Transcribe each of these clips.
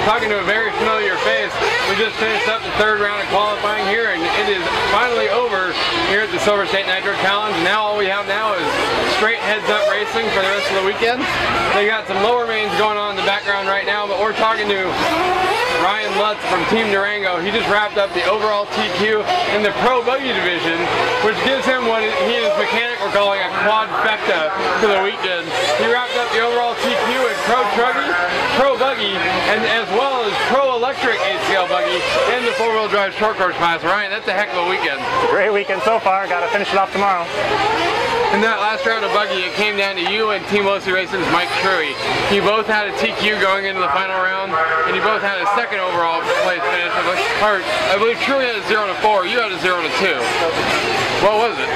talking to a very familiar face. We just finished up the third round of qualifying here, and it is finally over here at the Silver State Nitro Challenge. Now all we have now is straight heads-up racing for the rest of the weekend. They got some lower mains going on in the background right now, but we're talking to Ryan Lutz from Team Durango. He just wrapped up the overall TQ in the Pro Buggy division, which gives him what he and his mechanic were calling a quadfecta for the weekend. He wrapped up the overall TQ in Pro Truggy, Pro Buggy, and as well as Pro Electric 8CL Buggy and the 4-wheel drive short course class. Ryan, that's a heck of a weekend. Great weekend so far. Got to finish it off tomorrow. In that last round of buggy, it came down to you and Team Losey Racing's Mike Truey. You both had a TQ going into the final round, and you both had a second overall place finish. I believe Truey had a 0-4, you had a 0-2. What was it?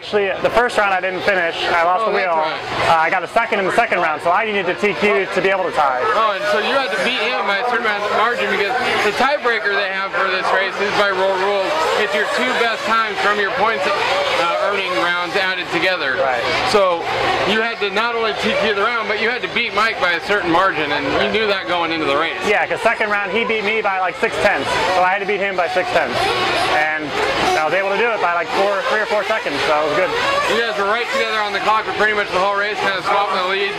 The first round I didn't finish. I lost the wheel. Right. I got a second in the second round, so I needed to TQ to be able to tie. Oh, and so you had to beat him by a certain amount of margin, because the tiebreaker they have for this race is by roll rules. It's your two best times from your points earning rounds added together. Right. So you had to not only TQ the round, but you had to beat Mike by a certain margin, and you knew that going into the race. Yeah, because second round he beat me by like 6/10, so I had to beat him by 6/10, and I was able to do it by like 3 or 4 seconds, so it was good. You guys were right together on the clock for pretty much the whole race, kind of swapping the lead.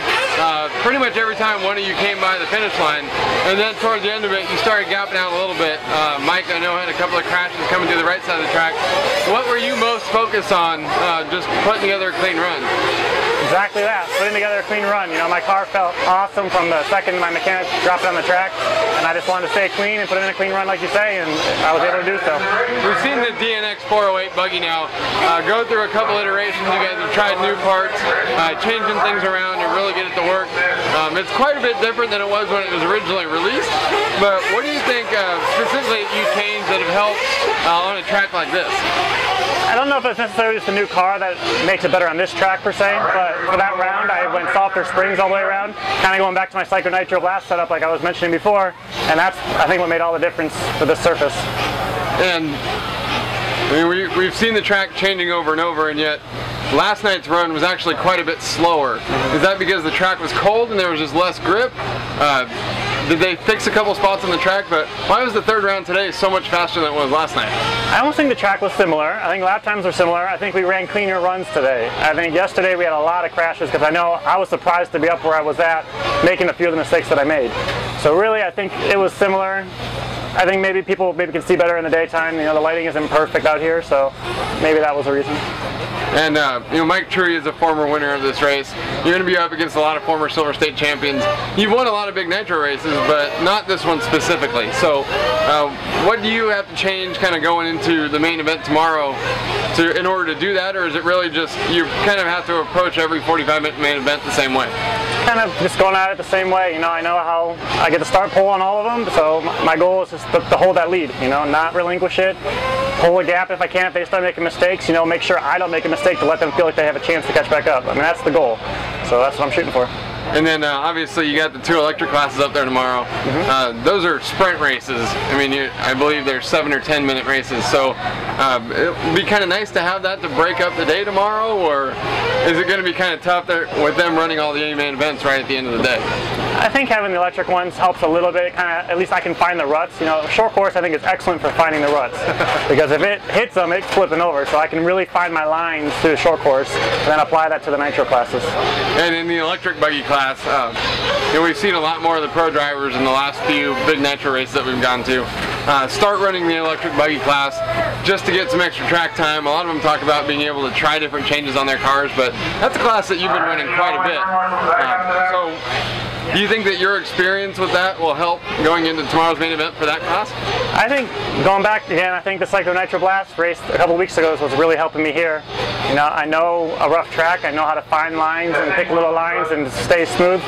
Pretty much every time one of you came by the finish line, and then towards the end of it, you started gapping out a little bit. Mike, I know, had a couple of crashes coming through the right side of the track. What were you most focused on, just putting together a clean run? Exactly that, putting together a clean run. You know, my car felt awesome from the second my mechanic dropped it on the track, and I just wanted to stay clean and put in a clean run like you say, and I was able to do so. We've seen the DNX 408 buggy now go through a couple iterations. You guys have tried new parts, changing things around to really get it to work. It's quite a bit different than it was when it was originally released, but what do you think specifically you changed that have helped on a track like this? I don't know if it's necessarily just a new car that makes it better on this track per se, but for that round I went softer springs all the way around, kind of going back to my Cyclo Nitro Blast setup like I was mentioning before, and that's I think what made all the difference for this surface. And I mean, we've seen the track changing over and over, and yet last night's run was actually quite a bit slower. Is that because the track was cold and there was just less grip? Did they fix a couple spots on the track? But why was the third round today so much faster than it was last night? I almost think the track was similar. I think lap times were similar. I think we ran cleaner runs today. I think yesterday we had a lot of crashes because I know I was surprised to be up where I was at, making a few of the mistakes that I made. So really I think it was similar. I think maybe people can see better in the daytime. You know, the lighting isn't perfect out here, so maybe that was the reason. And you know, Mike Truey is a former winner of this race. You're going to be up against a lot of former Silver State champions. You've won a lot of big Nitro races, but not this one specifically. So what do you have to change kind of going into the main event tomorrow in order to do that, or is it really just you kind of have to approach every 45-minute main event the same way? Kind of just going at it the same way. You know, I know how I get the start pole on all of them, so my goal is just to hold that lead, you know, not relinquish it, pull a gap if I can. If they start making mistakes, you know, make sure I don't make a mistake to let them feel like they have a chance to catch back up. I mean, that's the goal, so that's what I'm shooting for. And then obviously you got the 2 electric classes up there tomorrow. Those are sprint races. I mean, I believe they're 7 or 10 minute races. So it'll be kind of nice to have that to break up the day tomorrow, or is it going to be kind of tough there with them running all the main events right at the end of the day? I think having the electric ones helps a little bit. Kind of, at least I can find the ruts. You know, short course I think is excellent for finding the ruts because if it hits them, it's flipping over. So I can really find my lines through the short course and then apply that to the Nitro classes. And in the electric buggy class, you know, we've seen a lot more of the pro drivers in the last few big Nitro races that we've gone to start running the electric buggy class just to get some extra track time. A lot of them talk about being able to try different changes on their cars, but that's a class that you've been running quite a bit. So do you think that your experience with that will help going into tomorrow's main event for that class? I think, going back again, I think the Cyclo Nitro Blast race a couple weeks ago was really helping me here. You know, I know a rough track, I know how to find lines and pick little lines and stay smooth.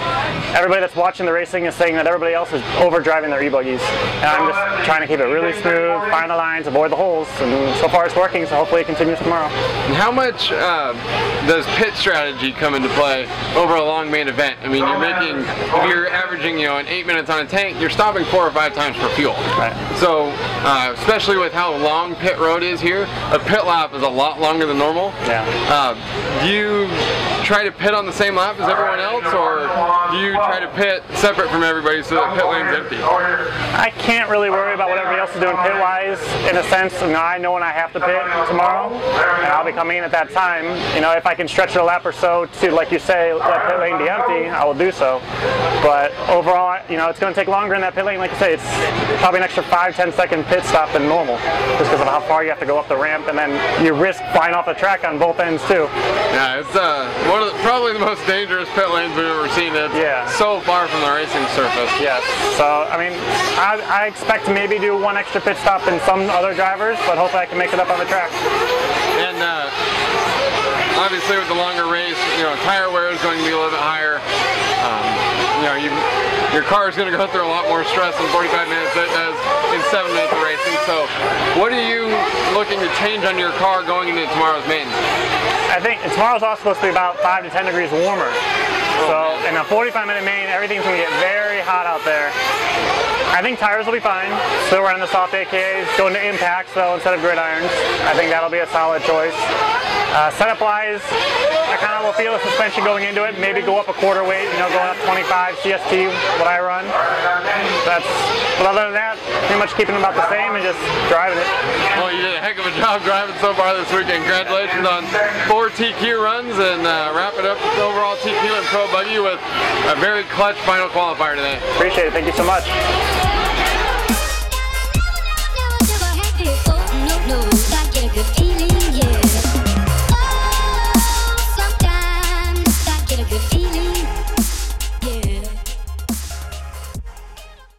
Everybody that's watching the racing is saying that everybody else is overdriving their e-buggies. And I'm just trying to keep it really smooth, find the lines, avoid the holes, and so far it's working, so hopefully it continues tomorrow. And how much does pit strategy come into play over a long main event? I mean, if you're averaging, you know, an 8 minutes on a tank, you're stopping 4 or 5 times for fuel. Right. So, especially with how long pit road is here, a pit lap is a lot longer than normal. Yeah. Do you try to pit on the same lap as everyone else, or do you try to pit separate from everybody so that pit lane's empty? I can't really worry about what everybody else is doing pit-wise. In a sense, I know when I have to pit tomorrow, and I'll be coming in at that time. If I can stretch it a lap or so to, like you say, let pit lane be empty, I will do so. But overall, it's going to take longer in that pit lane. Like you say, it's probably an extra 5-10 second pit stop than normal, just because of how far you have to go up the ramp, and then you risk flying off the track on both ends too. Yeah, it's probably the most dangerous pit lanes we've ever seen. It's so far from the racing surface. Yes. So I expect to maybe do one extra pit stop than some other drivers, but hopefully I can make it up on the track. And obviously with the longer race, tire wear is going to be a little bit higher. Your car is going to go through a lot more stress in 45 minutes than it does in 7 minutes of racing. So what are you looking to change on your car going into tomorrow's main? I think tomorrow's also supposed to be about 5 to 10 degrees warmer. So in a 45-minute main, everything's going to get very hot out there. I think tires will be fine. Still running the soft AKAs, going to impacts though instead of gridirons. I think that'll be a solid choice. Setup-wise, I kind of will feel the suspension going into it. Maybe go up a quarter weight, going up 25 CST, what I run. But other than that, pretty much keeping them about the same and just driving it. Well, you did a heck of a job driving so far this weekend. Congratulations on 4 TQ runs, and wrap it up with overall TQ and Pro Buggy with a very clutch final qualifier today. Appreciate it. Thank you so much.